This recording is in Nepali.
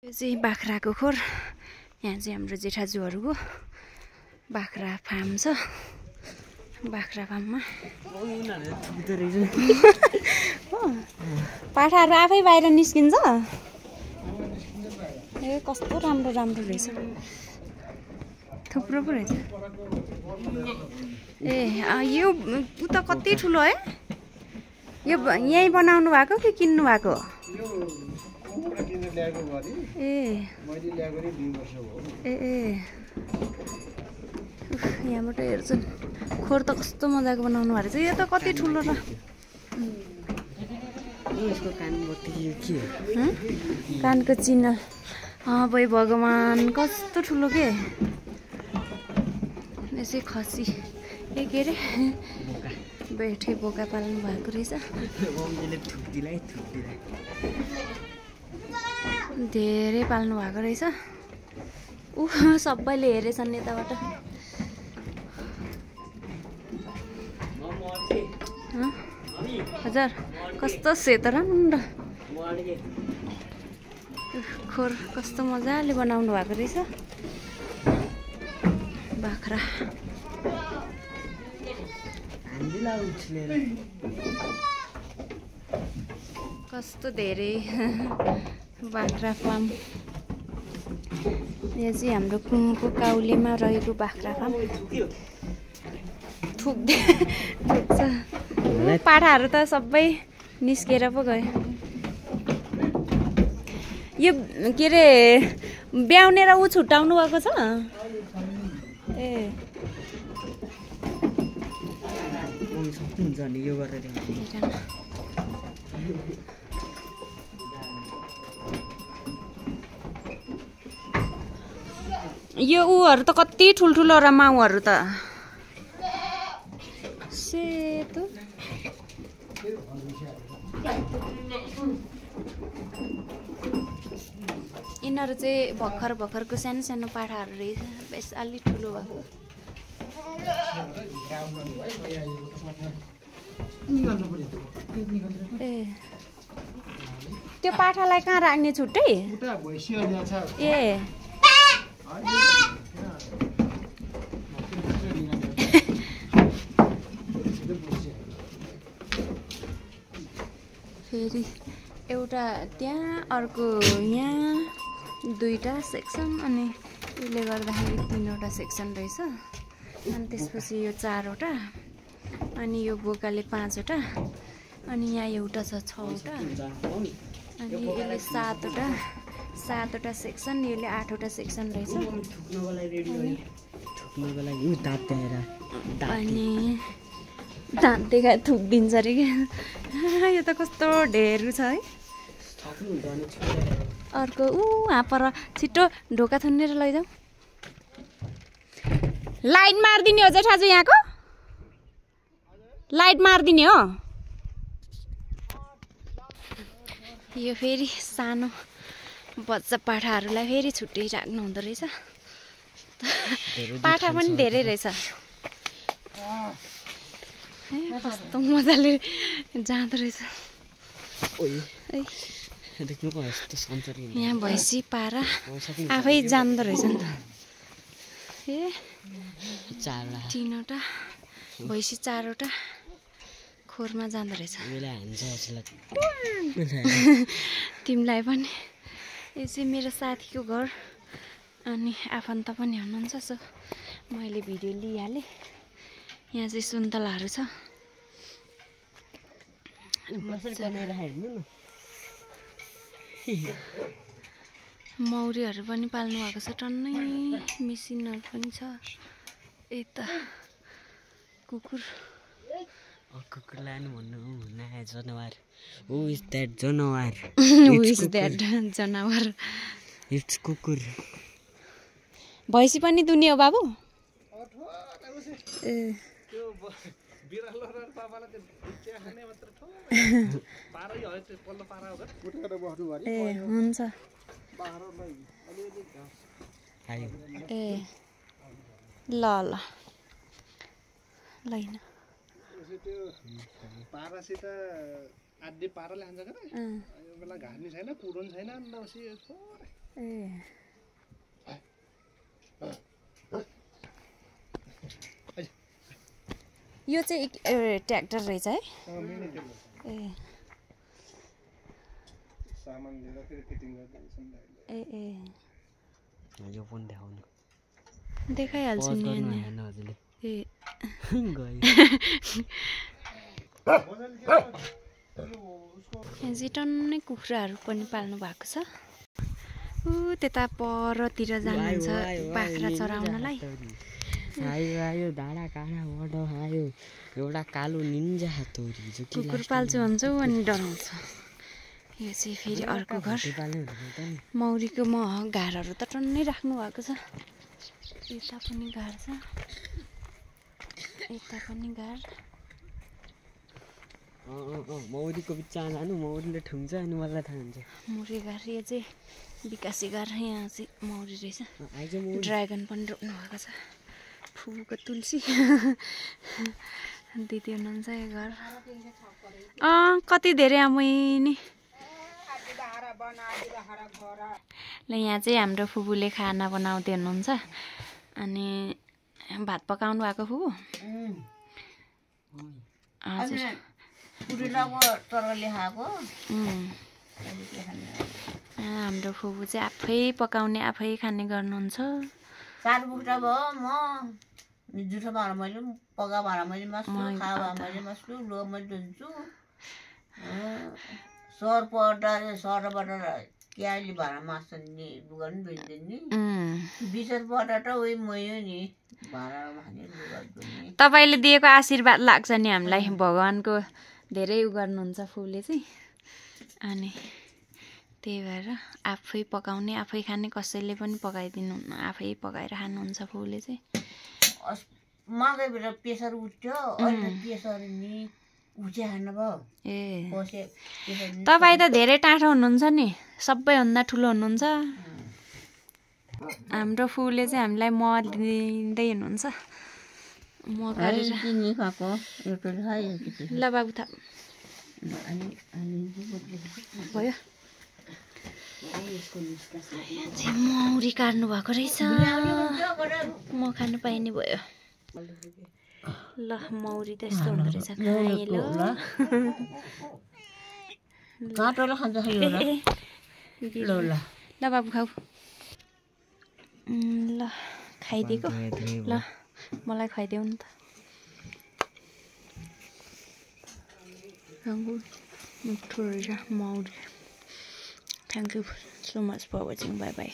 यो चाहिँ बाख्राको खोर। यहाँ चाहिँ हाम्रो जेठाजुहरूको बाख्रा फार्म छ। बाख्रा फार्ममा पाठाहरू आफै बाहिर निस्किन्छ। ए कस्तो राम्रो राम्रो रहेछ, थुप्रो पो रहेछ। ए यो उता कति ठुलो है? यो यहीँ बनाउनु भएको कि किन्नु भएको? ए ए यहाँबाट हेर्छन् खोर त कस्तो मजाको बनाउनु भएको रहेछ। यो त कति ठुलो र कानको चिन्ह। भाइ भगवान् कस्तो ठुलो के यसै खसी ए के अरे बैठे बोका पाल्नु भएको रहेछ। धेरै पाल्नु भएको रहेछ। सबैले हेरेछन् यताबाट। हजुर कस्तो सेतो राम्रो खोर कस्तो मजाले बनाउनु भएको रहेछ। बाख्रा कस्तो धेरै बाख्रा फार्म। यो चाहिँ हाम्रो कुङको काउलेमा रहेको बाख्रा फार्म। थुक्छ पाठाहरू त सबै निस्केर पो गयो। यो के अरे ब्याउनेर ऊ छुट्याउनु भएको छ। ए यो ऊहरू त कति ठुल्ठुलो र माउहरू त सेतो। यिनीहरू चाहिँ भर्खरको सानो सानो पाठाहरू रहेछ। बेस अलि ठुलो भएको। ए त्यो पाठालाई कहाँ राख्ने छुट्टै? ए फेरि एउटा त्यहाँ अर्को यहाँ दुईटा सेक्सन अनि यसले गर्दाखेरि तीनवटा सेक्सन रहेछ। अनि त्यसपछि यो चारवटा अनि यो बोकाले पाँचवटा अनि यहाँ एउटा छ छवटा अनि यसले सातवटा सेक्सन यसले आठवटा सेक्सन रहेछ। अनि दाँत देखा थुकिदिन्छ अरे क्या। यो त कस्तो ढेरु छ है। अर्को यहाँ पर छिटो ढोका थुनेर लैजाऊ। लाइट मारिदिने हो जेठाजु यहाँको? लाइट मारिदिने हो? यो फेरि सानो बच्चा पाठाहरूलाई फेरि छुट्टै राख्नु हुँदो रहेछ। पाठा पनि धेरै रहेछ। कस्तो मजाले जाँदो रहेछ। यहाँ भैँसी पारा आफै जान्दो रहेछ नि त। ए तीनवटा भैँसी चारवटा खोरमा जाँदो रहेछ। तिमीलाई पनि। यो चाहिँ मेरो साथीको घर अनि आफन्त पनि हुनुहुन्छ। सो मैले भिडियो लिइहालेँ। यहाँ चाहिँ सुन्तलाहरू छ। मौरीहरू पनि पाल्नु भएको छ टन्नै। मिसिनहरू पनि छ। यता कुकुर लानु भन्नु जनावर। Who is that जनावर? Who is that जनावर? It's कुकुर। भैँसी पनि दुन्यो हो बाबु? ए हुन्छ। ए ल ल लैन पारासित आधी पाराले हान्छ के यो बेला घार्नी छैन कुरोन छैन ए यो चाहिँ ट्र्याक्टर रहेछ है ए सामान लिएर फेरि फिटिङ गर्दै छन् ए ए यो पनि देखाउनु देखाइहाल्छु नि अनि हैन हजुरले ए गयो यहाँ चाहिँ टन्नै कुखुराहरू पनि पाल्नु भएको छ ऊ त्यता परतिर जानुहुन्छ बाख्रा चराउनलाई आयो आयो धाडा काँडा बडो आयो एउटा कालो निन्जा हातोरी जो कि कुकुर पाल्छु भन्छौ अनि डराउँछ यो चाहिँ फेरि अर्को घर मौरीको घारहरू त टन्नै राख्नु भएको छ यता पनि घार छ यता पनि घार मौरीको बिचमा जानु मौरीले ठुङ्छ अनि मलाई थाहा हुन्छ मौरी घार यो चाहिँ विकासी घार यहाँ चाहिँ मौरी रहेछ आइज मौरी ड्रागन पनि रोप्नु भएको छ फुलको तुलसी दिदी हुनुहुन्छ यो घर कति धेरै आमै ल यहाँ चाहिँ हाम्रो फुपूले खाना बनाउँदै हुनुहुन्छ अनि भात पकाउनु भएको फुपू हजुर हाम्रो फुपू चाहिँ आफै पकाउने आफै खाने गर्नुहुन्छ चार बुक्टा भयो म जुठो भाँडा मैले पका भाँडा मैले मास्छु खा भाँडा मैले मास्छु लो मैले धुन्छु सरबाट क्याली भाँडा मास्छ नि लुगा पनि धुइदिन् नि बिचरबाट त उही मयो नि भाँडा भाँडे लुगा धुने तपाईँले दिएको आशीर्वाद लाग्छ नि हामीलाई भगवान्को धेरै उ गर्नुहुन्छ फुलले चाहिँ अनि त्यही भएर आफै पकाउने आफै खाने कसैले पनि पकाइदिनुहुन्न आफै पकाएर खानुहुन्छ फुलले चाहिँ माघे बेला प्रेसर उठ्यो अहिले प्रेसर नि उठ्या खानु भयो ए बसे तपाईँ त धेरै टाढो हुनुहुन्छ नि सबैभन्दा ठुलो हुनुहुन्छ हाम्रो फुलले चाहिँ हामीलाई मह दिँदै हुनुहुन्छ म गरेर चिनी खाएको एउटा खायो ल बाबु थाप भयो मौरी काट्नु भएको रहेछ म खानु पाए नि भयो ल मौरी त यस्तो हुँदो रहेछ खाएँ ल काटोला खान्छ ल बाबु खाऊ ल खाइदिएको ल मलाई खुवाइदेऊ नि त मिठो रहेछ मौरी thank you so much for watching bye by